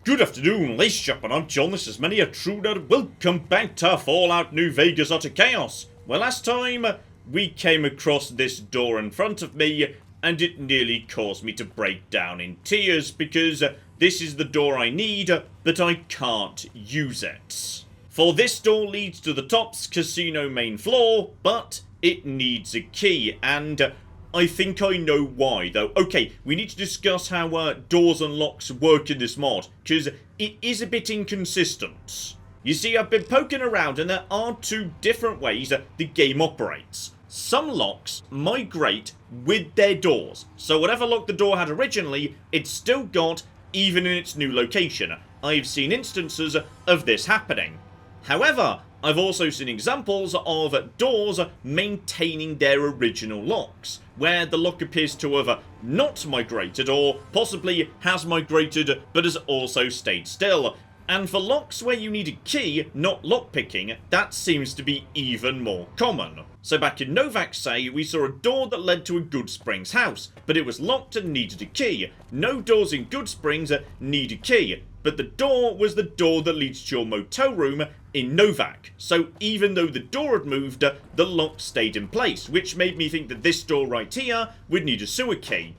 Good afternoon, ladies and gentlemen, I'm John, this is Many a Truder. Welcome back to Fallout New Vegas Utter Chaos. Well, last time we came across this door in front of me, and it nearly caused me to break down in tears, because this is the door I need, but I can't use it. For this door leads to the Top's casino main floor, but it needs a key, and I think I know why, though. Okay, we need to discuss how doors and locks work in this mod, because it is a bit inconsistent. You see, I've been poking around, and there are two different ways the game operates. Some locks migrate with their doors, so whatever lock the door had originally, it's still got, even in its new location. I've seen instances of this happening. However, I've also seen examples of doors maintaining their original locks, where the lock appears to have not migrated, or possibly has migrated but has also stayed still. And for locks where you need a key, not lockpicking, that seems to be even more common. So back in Novak, say, we saw a door that led to a Goodsprings house, but it was locked and needed a key. No doors in Goodsprings need a key, but the door was the door that leads to your motel room in Novak. So even though the door had moved, the lock stayed in place, which made me think that this door right here would need a sewer key.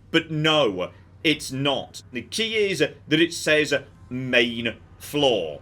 But no, it's not. The key is that it says main floor.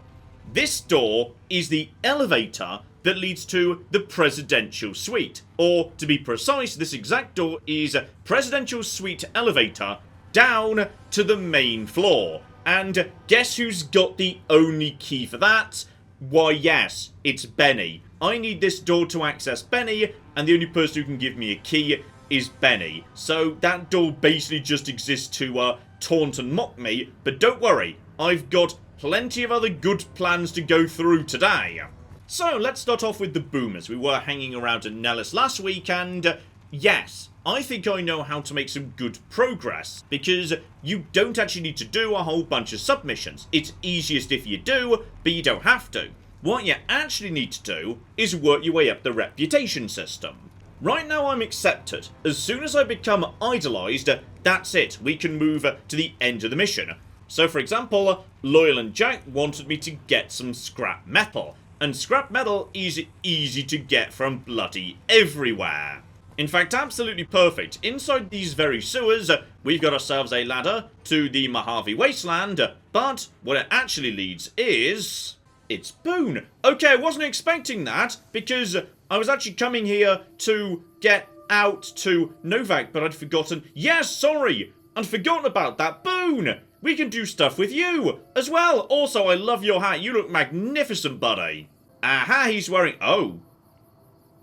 This door is the elevator that leads to the presidential suite. Or, to be precise, this exact door is presidential suite elevator down to the main floor. And guess who's got the only key for that? Why, yes, it's Benny. I need this door to access Benny, and the only person who can give me a key is Benny. So that door basically just exists to taunt and mock me, but don't worry, I've got plenty of other good plans to go through today. So let's start off with the boomers. We were hanging around at Nellis last week, and yes, I think I know how to make some good progress, because you don't actually need to do a whole bunch of submissions. It's easiest if you do, but you don't have to. What you actually need to do is work your way up the reputation system. Right now I'm accepted. As soon as I become idolised, that's it. We can move to the end of the mission. So for example, Loyal and Jack wanted me to get some scrap metal. And scrap metal is easy to get from bloody everywhere. In fact, absolutely perfect. Inside these very sewers, we've got ourselves a ladder to the Mojave Wasteland, but what it actually leads is it's Boone. Okay, I wasn't expecting that, because I was actually coming here to get out to Novak, but I'd forgotten. Yes, sorry, I'd forgotten about that. Boone, we can do stuff with you as well. Also, I love your hat. You look magnificent, buddy. Aha, he's wearing... Oh.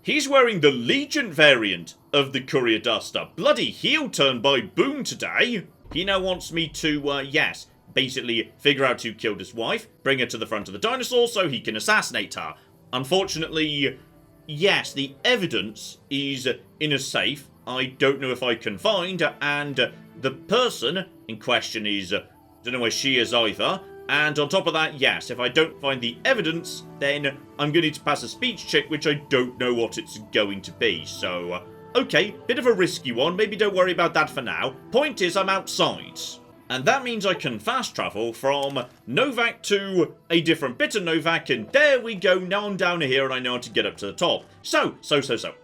He's wearing the Legion variant of the Courier Duster. Bloody heel turn by Boone today. He now wants me to, yes, basically figure out who killed his wife, bring her to the front of the dinosaur so he can assassinate her. Unfortunately, yes, the evidence is in a safe. I don't know if I can find, and the person in question is, don't know where she is either. And on top of that, yes, if I don't find the evidence, then I'm going to need to pass a speech check, which I don't know what it's going to be. So, okay, bit of a risky one. Maybe don't worry about that for now. Point is, I'm outside. And that means I can fast travel from Novak to a different bit of Novak, and there we go. Now I'm down here and I know how to get up to the top. So,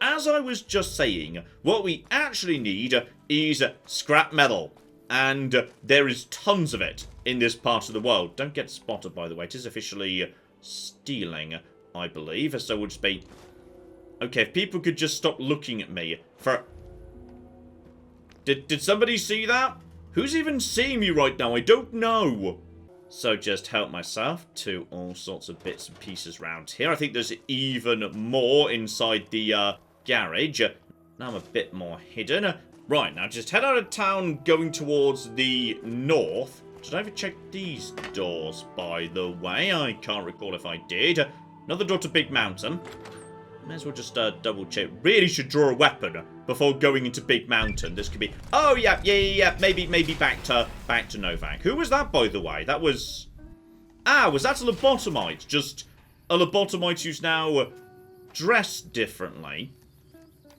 as I was just saying, what we actually need is scrap metal. And there is tons of it in this part of the world. Don't get spotted, by the way. It is officially stealing, I believe. So we'll just be... Okay, if people could just stop looking at me for... Did somebody see that? Who's even seeing me right now? I don't know. So just help myself to all sorts of bits and pieces around here. I think there's even more inside the garage. Now I'm a bit more hidden. Right, now just head out of town going towards the north. Did I ever check these doors, by the way? I can't recall if I did. Another door to Big Mountain. May as well just double check. Really should draw a weapon before going into Big Mountain. This could be... Oh, yeah. Maybe back to Novak. Who was that, by the way? That was... Ah, was that a lobotomite? Just a lobotomite who's now dressed differently.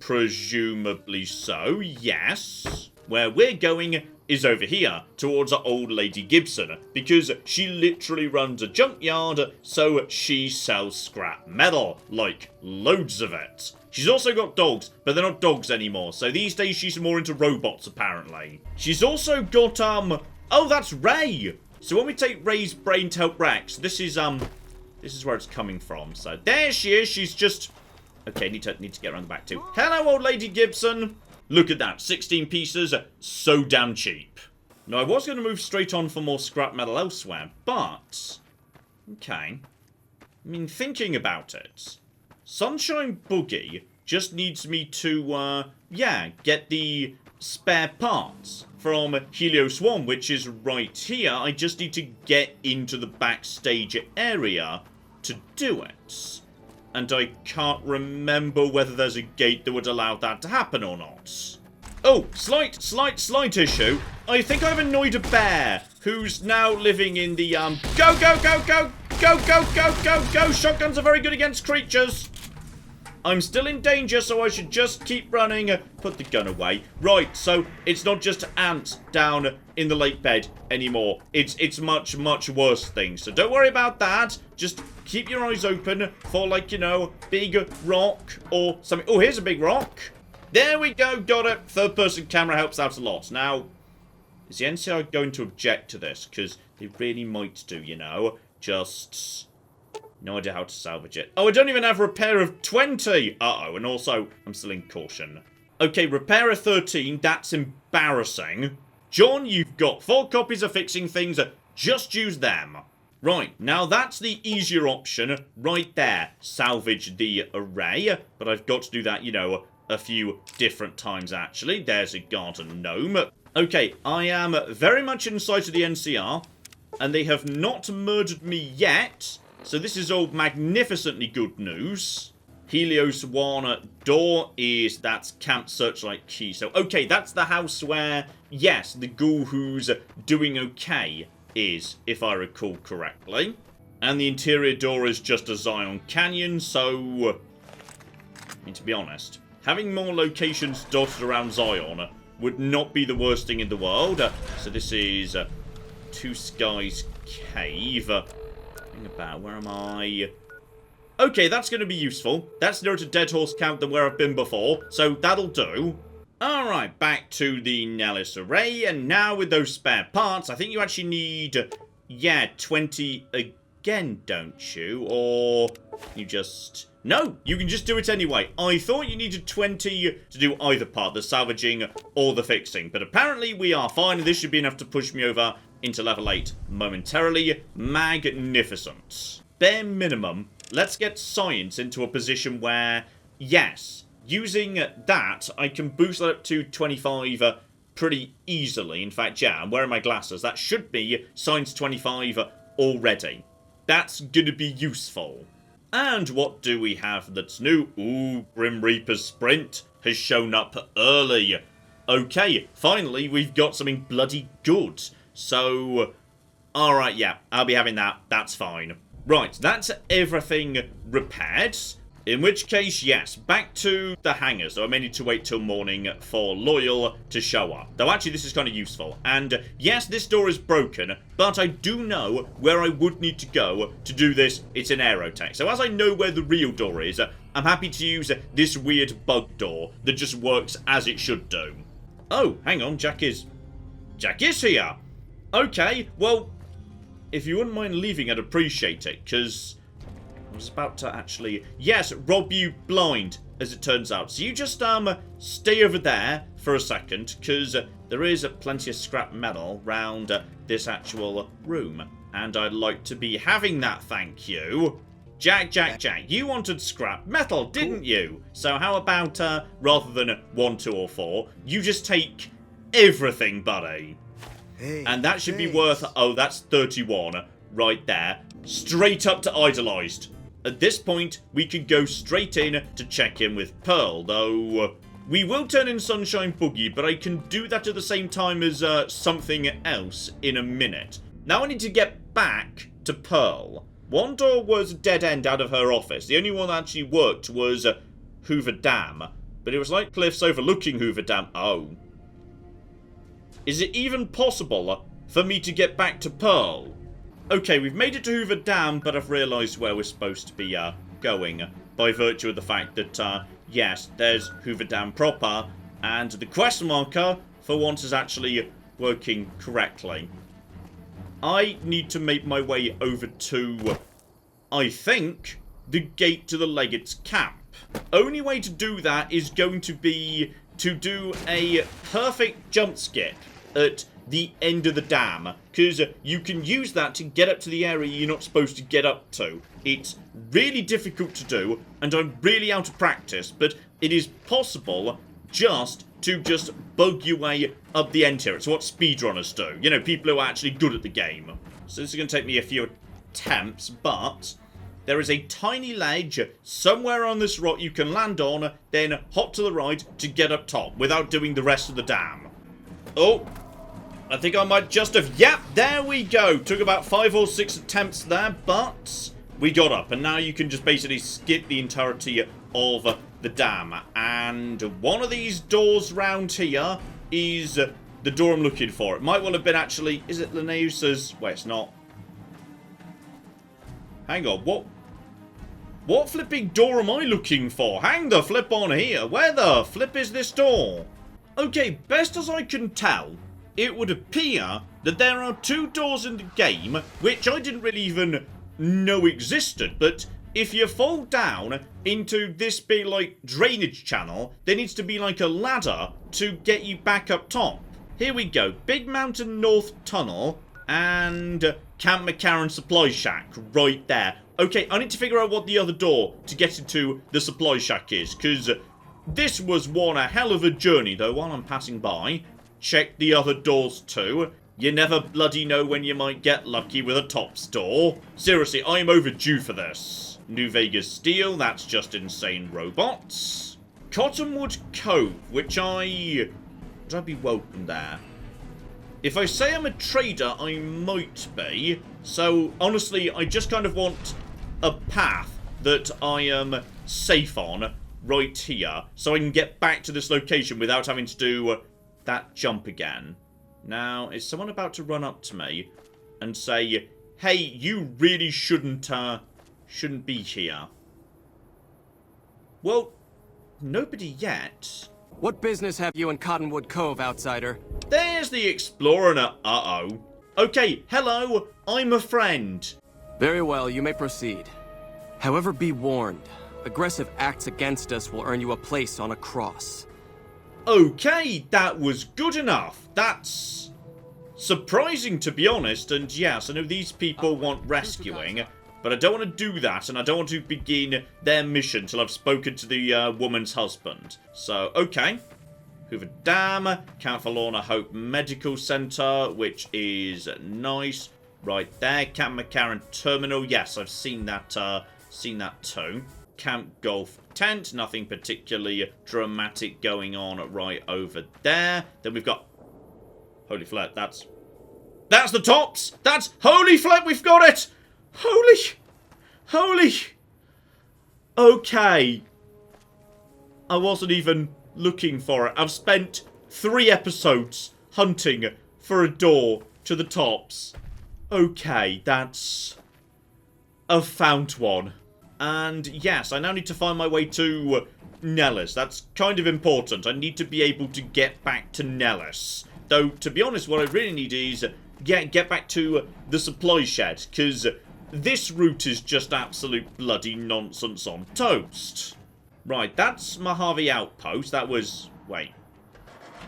Presumably so, yes. Where we're going is over here, towards our old lady Gibson, because she literally runs a junkyard, so she sells scrap metal, like loads of it. She's also got dogs, but they're not dogs anymore, so these days she's more into robots, apparently. She's also got, oh, that's Ray! So when we take Ray's brain to help Rex, this is where it's coming from. So there she is, she's just... Okay, need to get around the back too. Hello, old lady Gibson! Look at that, 16 pieces, so damn cheap. Now, I was going to move straight on for more scrap metal elsewhere, but... Okay. I mean, thinking about it... Sunshine Boogie just needs me to, yeah, get the spare parts from Helios One, which is right here. I just need to get into the backstage area to do it. And I can't remember whether there's a gate that would allow that to happen or not. Oh, slight issue. I think I've annoyed a bear who's now living in the, go, go, go, go, go, go, go, go, go. Shotguns are very good against creatures. I'm still in danger, so I should just keep running. Put the gun away. Right, so it's not just ants down in the lake bed anymore. It's much, much worse things. So don't worry about that. Just keep your eyes open for, like, you know, big rock or something. Oh, here's a big rock. There we go. Got it. Third-person camera helps out a lot. Now, is the NCR going to object to this? Because they really might do, you know. Just... No idea how to salvage it. Oh, I don't even have repair of 20! Uh-oh, and also, I'm still in caution. Okay, repair of 13, that's embarrassing. John, you've got 4 copies of fixing things, just use them. Right, now that's the easier option, right there. Salvage the array, but I've got to do that, you know, a few different times, actually. There's a garden gnome. Okay, I am very much in sight of the NCR, and they have not murdered me yet. So this is all magnificently good news. Helios One door is, that's Camp Searchlight Key. So, okay, that's the house where, yes, the ghoul who's doing okay is, if I recall correctly. And the interior door is just a Zion Canyon, so... I mean, to be honest, having more locations dotted around Zion would not be the worst thing in the world. So this is Two Skies Cave. About, where am I? Okay, that's going to be useful. That's nearer to Dead Horse Camp than where I've been before, so that'll do. Alright, back to the Nellis array, and now with those spare parts, I think you actually need, yeah, 20 again, don't you? Or you just... No, you can just do it anyway. I thought you needed 20 to do either part, the salvaging or the fixing, but apparently we are fine, and this should be enough to push me over into level 8 momentarily. Magnificent. Bare minimum, let's get science into a position where, yes, using that, I can boost that up to 25 pretty easily. In fact, yeah, I'm wearing my glasses. That should be science 25 already. That's going to be useful. And what do we have that's new? Ooh, Grim Reaper's Sprint has shown up early. Okay, finally, we've got something bloody good. So, alright, yeah, I'll be having that. That's fine. Right, that's everything repaired. In which case, yes, back to the hangar. So I may need to wait till morning for Loyal to show up. Though actually, this is kind of useful. And yes, this door is broken, but I do know where I would need to go to do this. It's an aerotech. So as I know where the real door is, I'm happy to use this weird bug door that just works as it should do. Oh, hang on, Jack is here. Okay, well, if you wouldn't mind leaving, I'd appreciate it, because I was about to actually, yes, rob you blind, as it turns out. So you just, stay over there for a second, because there is plenty of scrap metal round this actual room, and I'd like to be having that, thank you. Jack, you wanted scrap metal, didn't you? So how about, rather than 1, 2, or 4, you just take everything, buddy. Hey, and that should be worth, oh, that's 31 right there. Straight up to Idolized. At this point, we could go straight in to check in with Pearl, though we will turn in Sunshine Boogie, but I can do that at the same time as something else in a minute. Now I need to get back to Pearl. One door was a dead end out of her office. The only one that actually worked was Hoover Dam, but it was like cliffs overlooking Hoover Dam. Oh. Is it even possible for me to get back to Pearl? Okay, we've made it to Hoover Dam, but I've realised where we're supposed to be going by virtue of the fact that, yes, there's Hoover Dam proper, and the quest marker, for once, is actually working correctly. I need to make my way over to, I think, the gate to the Legate's camp. Only way to do that is going to be to do a perfect jump skip at the end of the dam, because you can use that to get up to the area you're not supposed to get up to. It's really difficult to do, and I'm really out of practice, but it is possible just to bug your way up the end here. It's what speedrunners do. You know, people who are actually good at the game. So this is going to take me a few attempts, but there is a tiny ledge somewhere on this rock you can land on, then hop to the right to get up top without doing the rest of the dam. Oh, I think I might just have... Yep, there we go. Took about 5 or 6 attempts there, but we got up. And now you can just basically skip the entirety of the dam. And one of these doors round here is the door I'm looking for. It might well have been actually... Is it Linnaeus's? Wait, it's not. Hang on, what flipping door am I looking for? Hang the flip on here. Where the flip is this door? Okay, best as I can tell, it would appear that there are 2 doors in the game, which I didn't really even know existed, but if you fall down into this big, like, drainage channel, there needs to be, like, a ladder to get you back up top. Here we go. Big Mountain North Tunnel and Camp McCarran Supply Shack right there. Okay, I need to figure out what the other door to get into the supply shack is, because this was one a hell of a journey, though, while I'm passing by. Check the other doors, too. You never bloody know when you might get lucky with a top door. Seriously, I'm overdue for this. New Vegas Steel, that's just insane robots. Cottonwood Cove, which would I be welcome there? If I say I'm a trader, I might be. So, honestly, I just kind of want a path that I am safe on right here, so I can get back to this location without having to do that jump again. Now, is someone about to run up to me and say, hey, you really shouldn't be here? Well, nobody yet. What business have you in Cottonwood Cove, outsider? There's the explorer. Uh-oh. Okay, hello, I'm a friend. Very well, you may proceed. However, be warned. Aggressive acts against us will earn you a place on a cross. Okay, that was good enough. That's surprising, to be honest. And yes, I know these people want rescuing, but I don't want to do that, and I don't want to begin their mission till I've spoken to the woman's husband. So, okay. Hoover Dam, Count Forlorna Hope Medical Center, which is nice. Right there, Camp McCarran Terminal. Yes, I've seen that too. Camp Golf Tent, nothing particularly dramatic going on right over there. Then we've got Holy Flip. That's the tops. That's Holy Flip. We've got it. Holy. Okay. I wasn't even looking for it. I've spent 3 episodes hunting for a door to the tops. Okay, I've found one. And yes, I now need to find my way to Nellis. That's kind of important. I need to be able to get back to Nellis. Though, to be honest, what I really need is get back to the supply shed, because this route is just absolute bloody nonsense on toast. Right, that's Mojave Outpost. That was... Wait.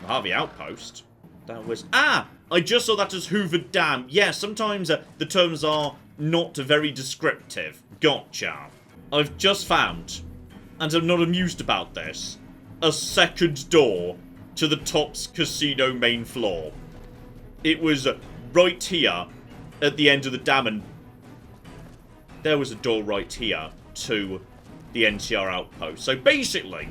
Mojave Outpost? That was... Ah! I just saw that as Hoover Dam. Yeah, sometimes the terms are not very descriptive. Gotcha. I've just found, and I'm not amused about this, a second door to the Tops Casino main floor. It was right here at the end of the dam, and there was a door right here to the NCR outpost. So basically,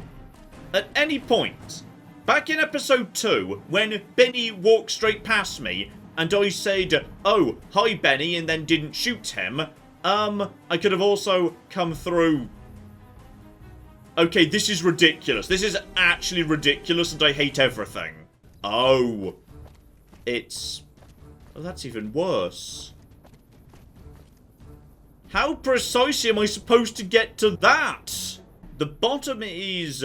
at any point, back in episode 2, when Benny walked straight past me, and I said, oh, hi Benny, and then didn't shoot him, I could have also come through... Okay, this is ridiculous. This is actually ridiculous, and I hate everything. Oh. it's... Oh, that's even worse. How precisely am I supposed to get to that? The bottom is...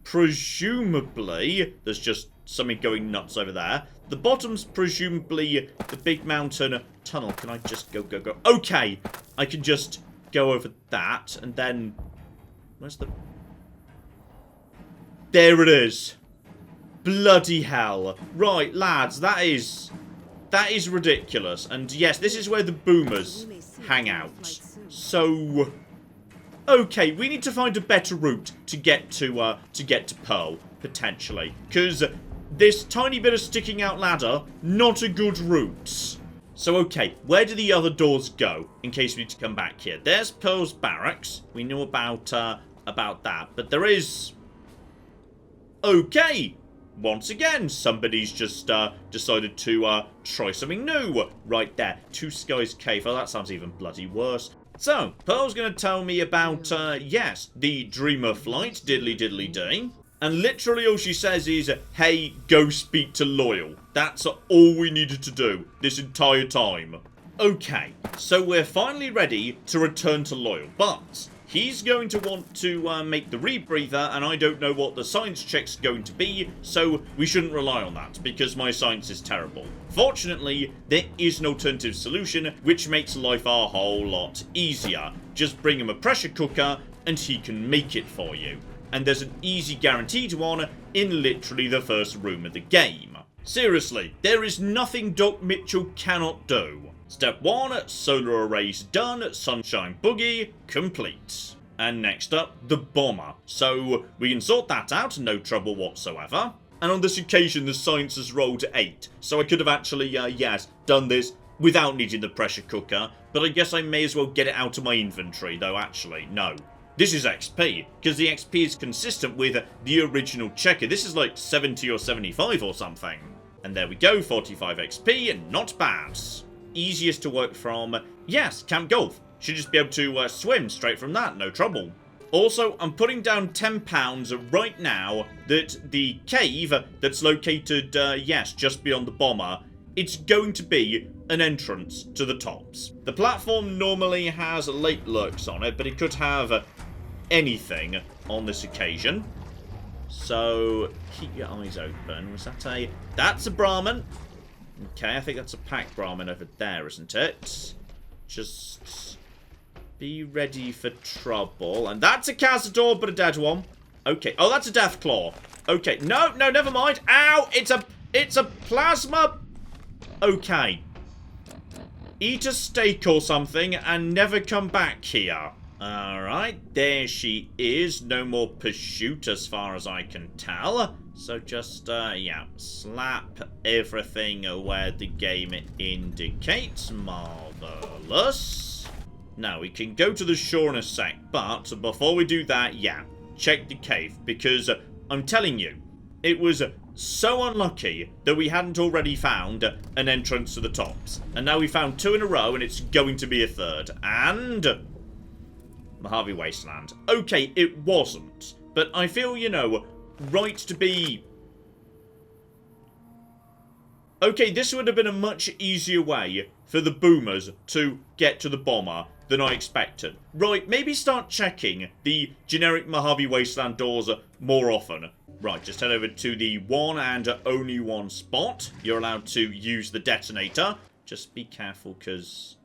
presumably... There's just something going nuts over there. The bottom's presumably the big mountain tunnel. Can I just go? Okay, I can just go over that, and then... Where's the... There it is. Bloody hell. Right, lads, that is ridiculous. And yes, this is where the boomers hang out. So... Okay, we need to find a better route to get to Pearl, potentially. Because this tiny bit of sticking out ladder, not a good route. So, okay, where do the other doors go, in case we need to come back here? There's Pearl's barracks. We know about that. But there is... Okay! Once again, somebody's just decided to try something new. Right there. Two Skies Cave. Oh, that sounds even bloody worse. So, Pearl's going to tell me about, yes, the Dreamer Flight, diddly-diddly-dee. And literally all she says is, hey, go speak to Loyal. That's all we needed to do this entire time. Okay, so we're finally ready to return to Loyal, but he's going to want to make the rebreather, and I don't know what the science check's going to be, so we shouldn't rely on that, because my science is terrible. Fortunately, there is an alternative solution, which makes life a whole lot easier. Just bring him a pressure cooker, and he can make it for you. And there's an easy guaranteed one in literally the first room of the game. Seriously, there is nothing Doc Mitchell cannot do. Step 1, solar arrays done, sunshine boogie, complete. And next up, the bomber. So, we can sort that out, no trouble whatsoever. And on this occasion, the science has rolled 8. So I could have actually, yes, done this without needing the pressure cooker. But I guess I may as well get it out of my inventory, though actually, no. This is XP, because the XP is consistent with the original checker. This is like 70 or 75 or something. And there we go, 45 XP, and not bad. Easiest to work from, yes, Camp Golf. Should just be able to swim straight from that, no trouble. Also, I'm putting down £10 right now that the cave that's located, yes, just beyond the bomber, it's going to be an entrance to the tops. The platform normally has late lurks on it, but it could have anything on this occasion. So, keep your eyes open. Was that a... That's a Brahmin. Okay, I think that's a pack Brahmin over there, isn't it? Just be ready for trouble. And that's a Cazador, but a dead one. Okay. Oh, that's a Deathclaw. Okay. No, never mind. Ow! It's a plasma... Okay. Eat a steak or something and never come back here. Alright, there she is. No more pursuit as far as I can tell. So just, yeah, slap everything where the game indicates. Marvelous. Now, we can go to the shore in a sec, but before we do that, yeah, check the cave. Because I'm telling you, it was so unlucky that we hadn't already found an entrance to the tops. And now we found 2 in a row, and it's going to be a third. And... Mojave Wasteland. Okay, it wasn't. But I feel, you know, right to be... Okay, this would have been a much easier way for the boomers to get to the bomber than I expected. Right, maybe start checking the generic Mojave Wasteland doors more often. Right, just head over to the one and only one spot. You're allowed to use the detonator. Just be careful, because...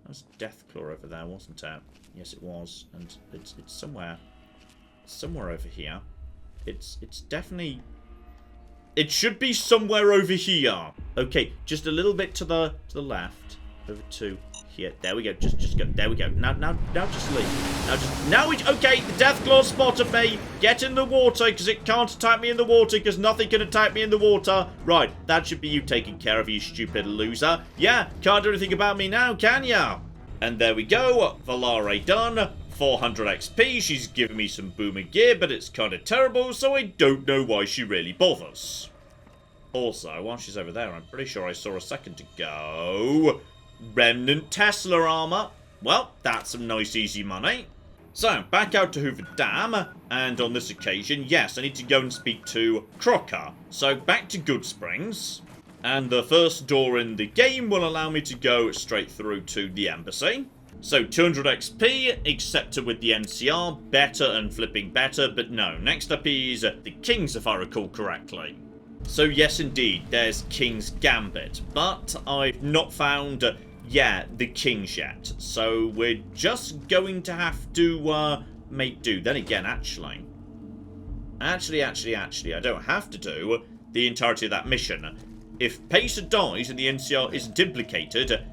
That was Deathclaw over there, wasn't it? Yes, it was. And it's somewhere over here. It's definitely... It should be somewhere over here. Okay, just a little bit to the left. Over to here. There we go. Just go. There we go. Now just leave. Okay, the Deathclaw spotted me. Get in the water, because it can't attack me in the water, because nothing can attack me in the water. Right, that should be you taken care of, you stupid loser. Yeah, can't do anything about me now, can ya? And there we go. Valare done. 400 XP. She's giving me some boomer gear, but it's kind of terrible, so I don't know why she really bothers. Also, while she's over there, I'm pretty sure I saw a second ago... Remnant Tesla armor. Well, that's some nice easy money. So, back out to Hoover Dam, and on this occasion, yes, I need to go and speak to Crocker. So, back to Goodsprings. And the first door in the game will allow me to go straight through to the embassy. So 200 XP, accepted with the NCR, better and flipping better, but no. Next up is the Kings, if I recall correctly. So yes, indeed, there's King's Gambit, but I've not found, the Kings yet. So we're just going to have to make do. Then again, actually, I don't have to do the entirety of that mission. If Pacer dies and the NCR isn't implicated,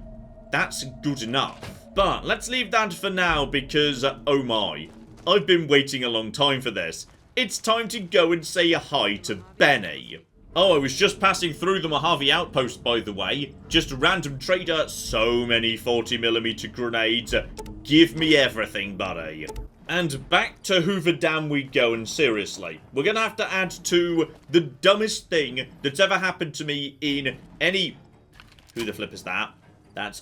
that's good enough. But let's leave that for now because, oh my, I've been waiting a long time for this. It's time to go and say hi to Benny. Oh, I was just passing through the Mojave outpost, by the way. Just a random trader, so many 40mm grenades. Give me everything, buddy. And back to Hoover Dam we go, and seriously, we're gonna have to add to the dumbest thing that's ever happened to me in any... Who the flip is that?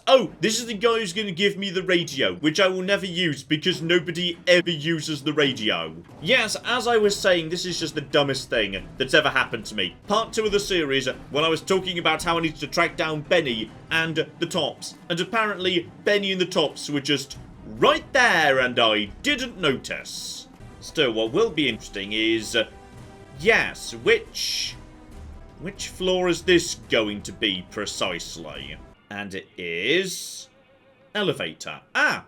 Oh, this is the guy who's going to give me the radio, which I will never use because nobody ever uses the radio. Yes, as I was saying, this is just the dumbest thing that's ever happened to me. Part 2 of the series, when I was talking about how I needed to track down Benny and the Tops. And apparently, Benny and the Tops were just right there and I didn't notice. Still, what will be interesting is, yes, which floor is this going to be precisely? And it is... elevator. Ah!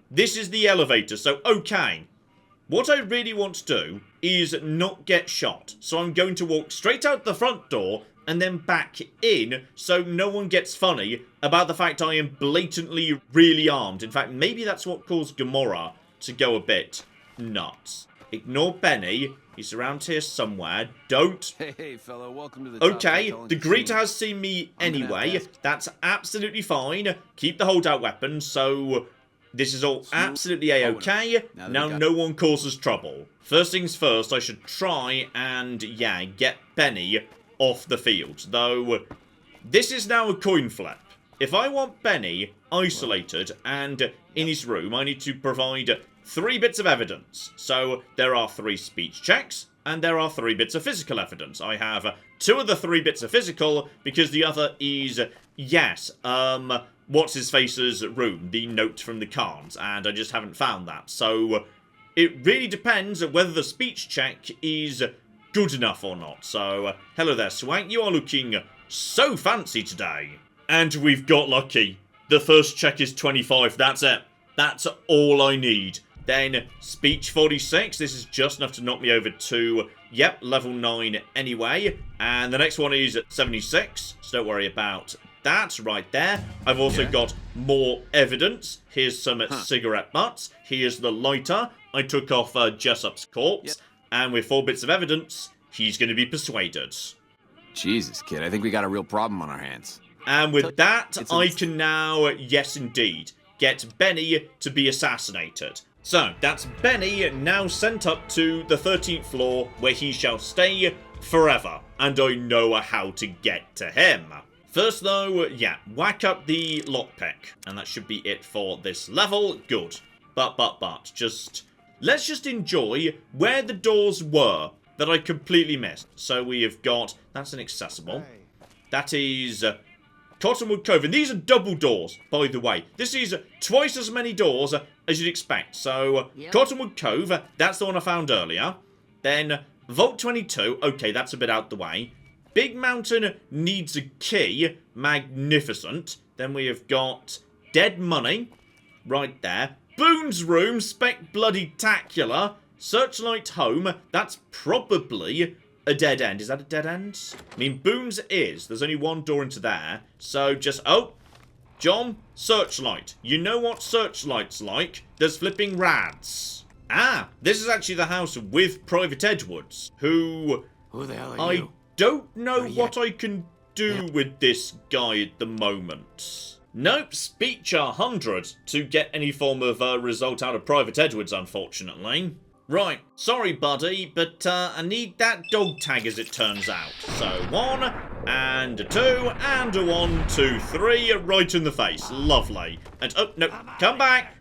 This is the elevator, so okay. What I really want to do is not get shot. So I'm going to walk straight out the front door and then back in so no one gets funny about the fact I am blatantly really armed. In fact, maybe that's what caused Gamora to go a bit nuts. Ignore Benny. He's around here somewhere. Don't. Hey, fellow, welcome to the Okay, the greeter has seen me anyway. That's absolutely fine. Keep the holdout weapon, so this is all absolutely a-okay. Now no one causes trouble. First things first, I should try and, get Benny off the field. Though, this is now a coin flip. If I want Benny isolated and in his room, I need to provide 3 bits of evidence. So there are 3 speech checks and there are 3 bits of physical evidence. I have 2 of the 3 bits of physical because the other is, what's his face's room, the note from the cards, and I just haven't found that. So it really depends whether the speech check is good enough or not. So hello there, Swank, you are looking so fancy today. And we've got lucky. The first check is 25, that's it. That's all I need. Then, speech 46. This is just enough to knock me over to, level 9 anyway. And the next one is 76, so don't worry about that right there. I've also got more evidence. Here's some cigarette butts. Here's the lighter. I took off Jessup's corpse. And with 4 bits of evidence, he's going to be persuaded. Jesus, kid, I think we got a real problem on our hands. And with that, I can now, yes indeed, get Benny to be assassinated. So, that's Benny now sent up to the 13th floor where he shall stay forever. And I know how to get to him. First though, whack up the lockpick. And that should be it for this level. Good. But, let's just enjoy where the doors were that I completely missed. So we have got, that's inaccessible. That is... Cottonwood Cove, and these are double doors, by the way. This is twice as many doors as you'd expect. So, Cottonwood Cove, that's the one I found earlier. Then, Vault 22, okay, that's a bit out the way. Big Mountain needs a key, magnificent. Then we have got Dead Money, right there. Boone's Room, spec-bloody-tacular. Searchlight Home, that's probably... a dead end. Is that a dead end? I mean, Boone's is. There's only one door into there. So just... Oh! John, Searchlight. You know what Searchlight's like. There's flipping rads. Ah! This is actually the house with Private Edwards. Who the hell are you? I don't know what I can do with this guy at the moment. Nope, speech 100 to get any form of result out of Private Edwards, unfortunately. Right, sorry buddy, but I need that dog tag as it turns out. So 1, and a 2, and a 1, 2, 3, right in the face. Lovely. And, oh, no, come back.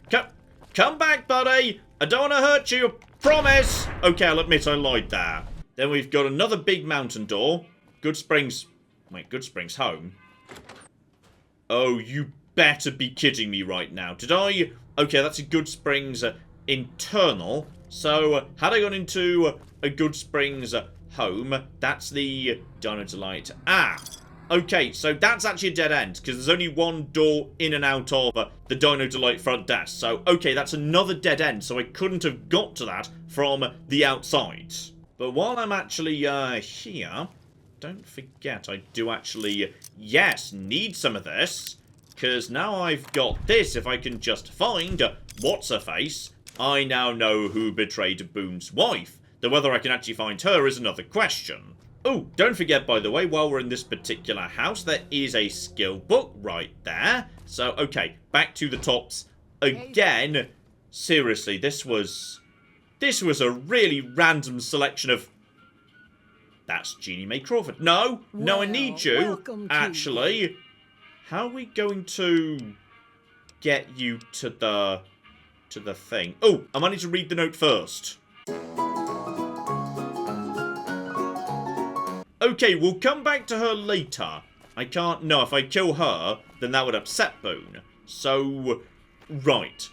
Come back, buddy. I don't want to hurt you, promise. Okay, I'll admit I lied there. Then we've got another big mountain door. Good Springs. Wait, Goodsprings home? Oh, you better be kidding me right now. Did I... Okay, that's a Goodsprings internal. So, had I gone into a Goodsprings home, that's the Dino Delight. Ah! Okay, so that's actually a dead end, because there's only one door in and out of the Dino Delight front desk. So, okay, that's another dead end, so I couldn't have got to that from the outside. But while I'm actually here, don't forget I do actually, yes, need some of this. Because now I've got this, if I can just find what's-her-face, I now know who betrayed Boone's wife. Though whether I can actually find her is another question. Oh, don't forget, by the way, while we're in this particular house, there is a skill book right there. So, okay, back to the tops again. Seriously, this was a really random selection of... That's Jeannie Mae Crawford. No, I need you, actually. How are we going to get you to the thing? Oh, I might need to read the note first. Okay, we'll come back to her later. I can't... No, if I kill her, then that would upset Boone. So, right.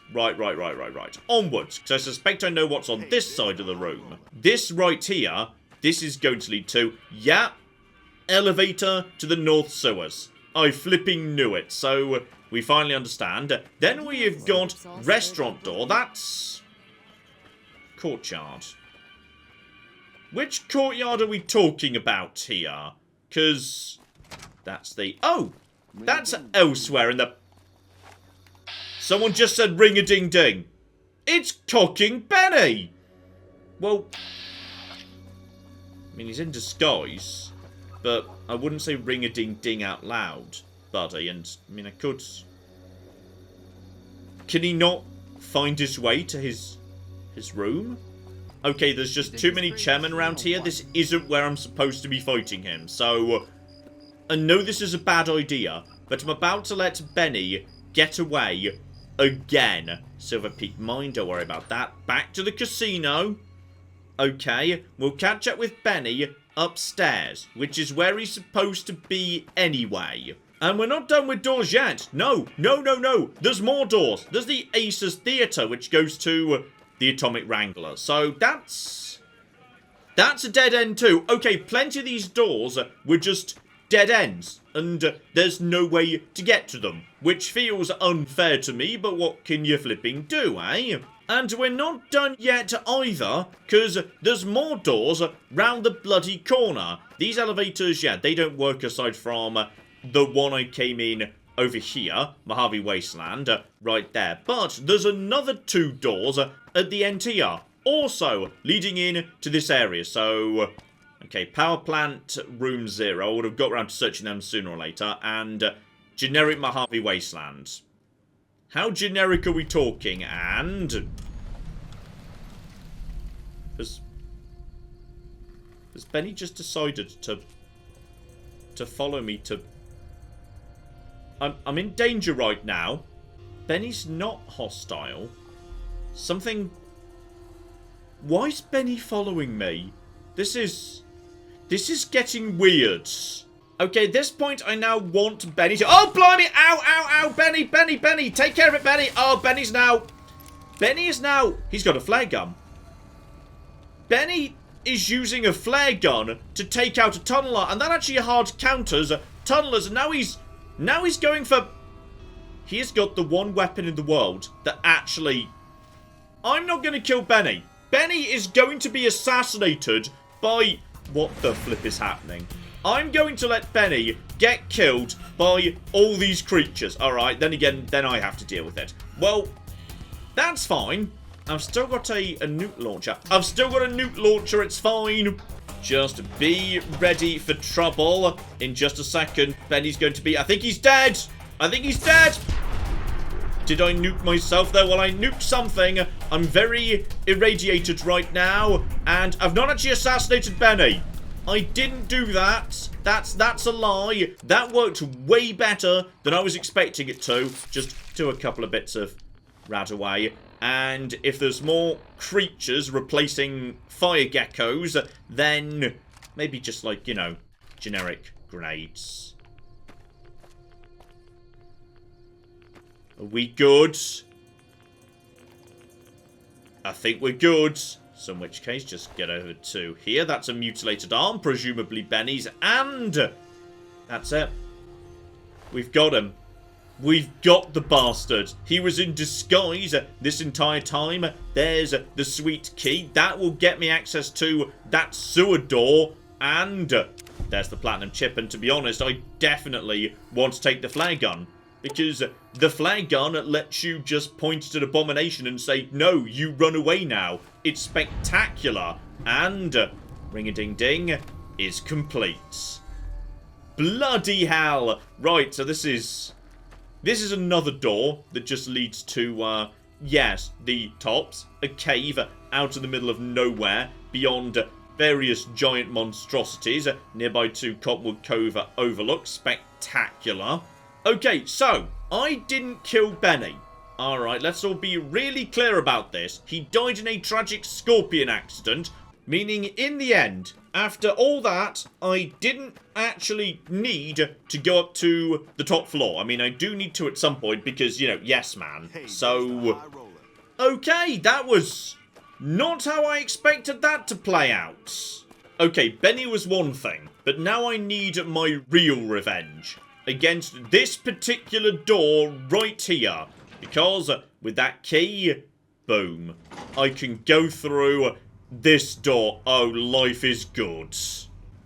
Onwards, because I suspect I know what's on this side of the room. This right here, this is going to lead to... Yeah, elevator to the North Sewers. I flipping knew it, so we finally understand. Then we have got restaurant door, that's... courtyard. Which courtyard are we talking about here? Because that's the... Oh! That's elsewhere in the... Someone just said ring-a-ding-ding. It's cocking Benny! Well... I mean, he's in disguise. But I wouldn't say ring-a-ding-ding out loud, buddy. And, I mean, I could... Can he not find his way to his room? Okay, there's just too many chairmen around here. This isn't where I'm supposed to be fighting him. So, I know this is a bad idea, but I'm about to let Benny get away again. Silver Peak Mine, don't worry about that. Back to the casino. Okay, we'll catch up with Benny upstairs, which is where he's supposed to be anyway. And we're not done with doors yet. No. There's more doors. There's the Aces Theatre, which goes to... the Atomic Wrangler. So that's a dead end too. Okay, plenty of these doors were just dead ends, and there's no way to get to them, which feels unfair to me, but what can you flipping do, eh? And we're not done yet either, because there's more doors round the bloody corner. These elevators, yeah, they don't work aside from the one I came in over here, Mojave Wasteland, right there. But there's another 2 doors at the end here, also leading in to this area. So, okay, power plant, room 0. I would have got around to searching them sooner or later. And generic Mojave Wasteland. How generic are we talking? And... Has Benny just decided to follow me to... I'm in danger right now. Benny's not hostile. Something... Why is Benny following me? This is getting weird. Okay, at this point, I now want Benny to... Oh, blimey! Ow! Benny! Take care of it, Benny! Oh, Benny is now... He's got a flare gun. Benny is using a flare gun to take out a tunneler, and that actually hard counters tunnelers, and now he's going for... He has got the one weapon in the world that actually... I'm not going to kill Benny. Benny is going to be assassinated by... What the flip is happening? I'm going to let Benny get killed by all these creatures. Alright, then again, then I have to deal with it. Well, that's fine. I've still got a nuke launcher. It's fine. Just be ready for trouble. In just a second, Benny's going to be... I think he's dead! Did I nuke myself there? Well, I nuked something. I'm very irradiated right now. And I've not actually assassinated Benny. I didn't do that. That's a lie. That worked way better than I was expecting it to. Just do a couple of bits of rad away. And if there's more creatures replacing fire geckos, then maybe just like, you know, generic Grenades. Are we good? I think we're good. So in which case, just get over to here. That's a mutilated arm, presumably Benny's. And that's it. We've got him. We've got the bastard. He was in disguise this entire time. There's the sweet key. That will get me access to that sewer door. And there's the platinum chip. And to be honest, I definitely want to take the flare gun. Because the flare gun lets you just point at an abomination and say, no, you run away now. It's spectacular. And ring-a-ding-ding is complete. Bloody hell. Right, so this is another door that just leads to, yes, the tops. A cave out in the middle of nowhere beyond various giant monstrosities nearby to Cottonwood Cove overlook. Spectacular. Okay, so, I didn't kill Benny. Alright, let's all be really clear about this. He died in a tragic scorpion accident, meaning in the end, after all that, I didn't actually need to go up to the top floor. I mean, I do need to at some point because, you know, yes, man. So, okay, that was not how I expected that to play out. Okay, Benny was one thing, but now I need my real revenge against this particular door right here. Because with that key, boom, I can go through this door. Oh, life is good.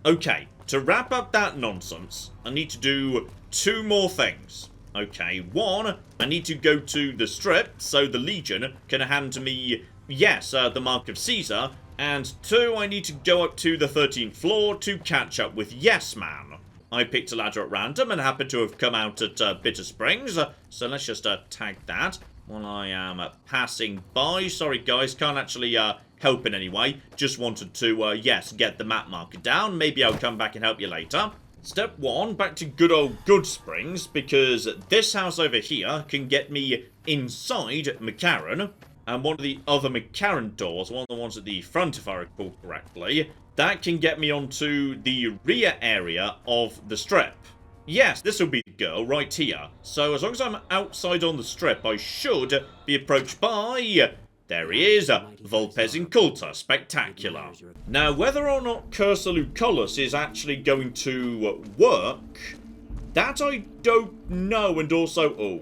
Okay, to wrap up that nonsense, I need to do two more things. Okay, one, I need to go to the strip so the Legion can hand me, yes, the Mark of Caesar. And two, I need to go up to the 13th floor to catch up with Yes Man. I picked a ladder at random and happened to have come out at Bitter Springs. So let's just tag that while I am passing by. Sorry, guys, can't actually help in any way. Just wanted to, yes, get the map marker down. Maybe I'll come back and help you later. Step one, back to good old Good Springs, because this house over here can get me inside McCarran. And one of the other McCarran doors, one of the ones at the front, if I recall correctly, that can get me onto the rear area of the strip. Yes, this will be the girl right here. So as long as I'm outside on the strip, I should be approached by... There he is, Vulpes Inculta. Spectacular. Now, whether or not Cursa Lucullus is actually going to work, that I don't know. And also, oh,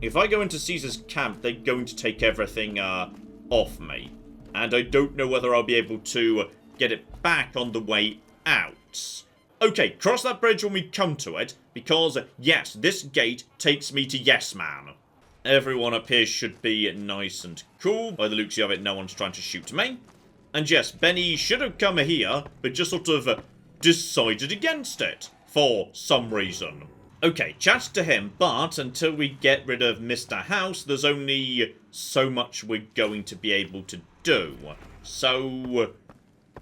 if I go into Caesar's camp, they're going to take everything off me. And I don't know whether I'll be able to get it back on the way out. Okay, cross that bridge when we come to it, because, yes, this gate takes me to Yes Man. Everyone up here should be nice and cool. By the looks of it, no one's trying to shoot me. And yes, Benny should have come here, but just sort of decided against it, for some reason. Okay, chat to him, but until we get rid of Mr. House, there's only so much we're going to be able to do. So...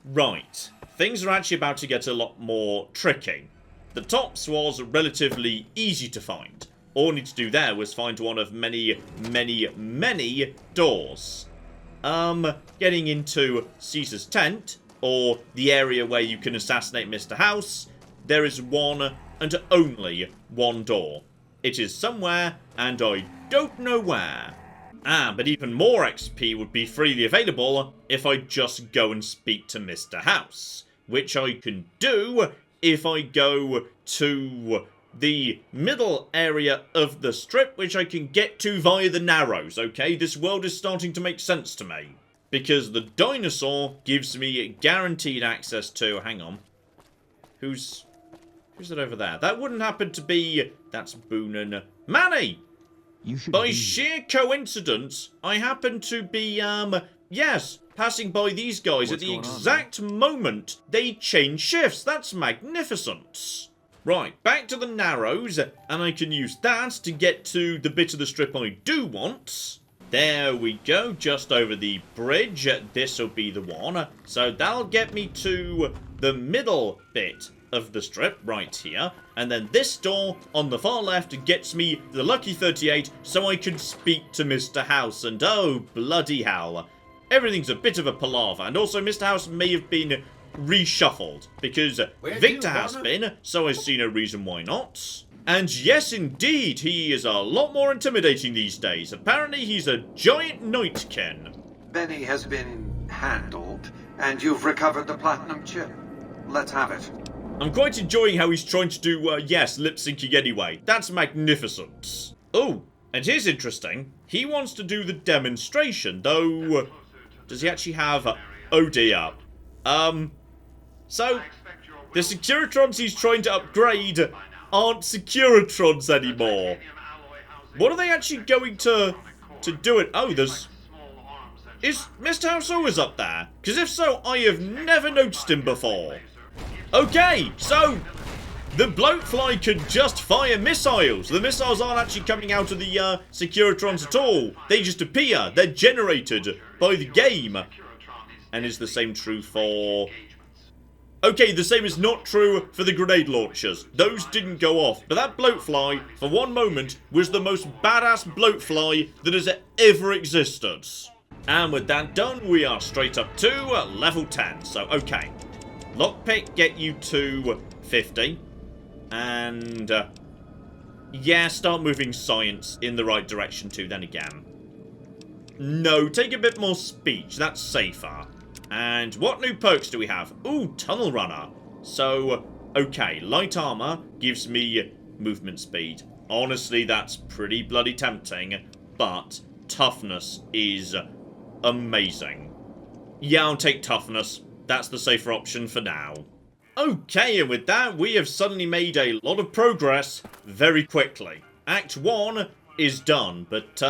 right, things are actually about to get a lot more tricky. The tops was relatively easy to find. All I need to do there was find one of many, many, many doors. Getting into Caesar's tent, or the area where you can assassinate Mr. House, there is one and only one door. It is somewhere, and I don't know where. But even more XP would be freely available if I just go and speak to Mr. House, which I can do if I go to the middle area of the strip, which I can get to via the Narrows, okay? This world is starting to make sense to me, because the dinosaur gives me guaranteed access to... hang on. Who's that over there? That wouldn't happen to be... that's Boonan. Manny! By sheer coincidence, I happen to be, yes, passing by these guys at the exact moment they change shifts. That's magnificent. Right, back to the Narrows, and I can use that to get to the bit of the strip I do want. There we go, just over the bridge. This'll be the one. So that'll get me to the middle bit of the strip right here, and then this door on the far left gets me the lucky 38 so I can speak to Mr. House. And oh bloody hell, everything's a bit of a palaver, and also Mr. House may have been reshuffled. Because Victor has been, so I see no reason why not. And yes, indeed, he is a lot more intimidating these days. Apparently, he's a giant nightkin. Benny has been handled, and you've recovered the platinum chip. Let's have it. I'm quite enjoying how he's trying to do, yes, lip-syncing anyway. That's magnificent. Oh, and here's interesting. He wants to do the demonstration, though... does he actually have... oh dear. So, the Securitrons he's trying to upgrade aren't Securitrons anymore. What are they actually going to do it? Oh, there's... is Mr. House always up there? Because if so, I have never noticed him before. Okay, so... the bloatfly can just fire missiles. The missiles aren't actually coming out of the Securitrons at all. They just appear. They're generated by the game. And is the same true for... okay, the same is not true for the grenade launchers. Those didn't go off. But that bloatfly, for one moment, was the most badass bloatfly that has ever existed. And with that done, we are straight up to level 10. So, okay. Lockpick get you to 50. And, yeah, start moving science in the right direction too, then again. No, take a bit more speech. That's safer. And what new perks do we have? Ooh, Tunnel Runner. So, okay, light armor gives me movement speed. Honestly, that's pretty bloody tempting, but toughness is amazing. Yeah, I'll take toughness. That's the safer option for now. Okay, and with that, we have suddenly made a lot of progress very quickly. Act 1 is done, but,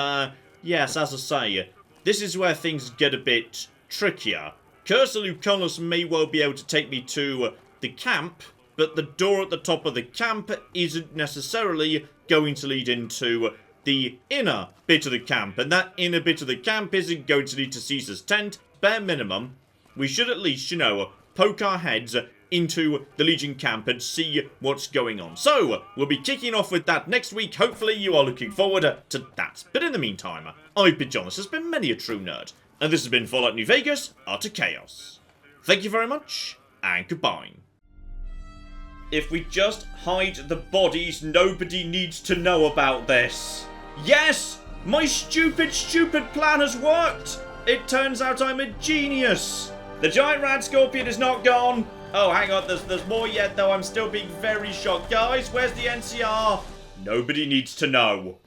yes, as I say, this is where things get a bit trickier. Cursor Lucullus may well be able to take me to the camp, but the door at the top of the camp isn't necessarily going to lead into the inner bit of the camp, and that inner bit of the camp isn't going to lead to Caesar's tent. Bare minimum, we should at least, you know, poke our heads into the Legion camp and see what's going on. So, we'll be kicking off with that next week. Hopefully you are looking forward to that. But in the meantime, I've been John, this has been Many a True Nerd, and this has been Fallout New Vegas, Art of Chaos. Thank you very much, and goodbye. If we just hide the bodies, nobody needs to know about this. Yes! My stupid plan has worked! It turns out I'm a genius! The giant rad scorpion is not gone! Oh, hang on, there's more yet, though. I'm still being very shocked. Guys, where's the NCR? Nobody needs to know.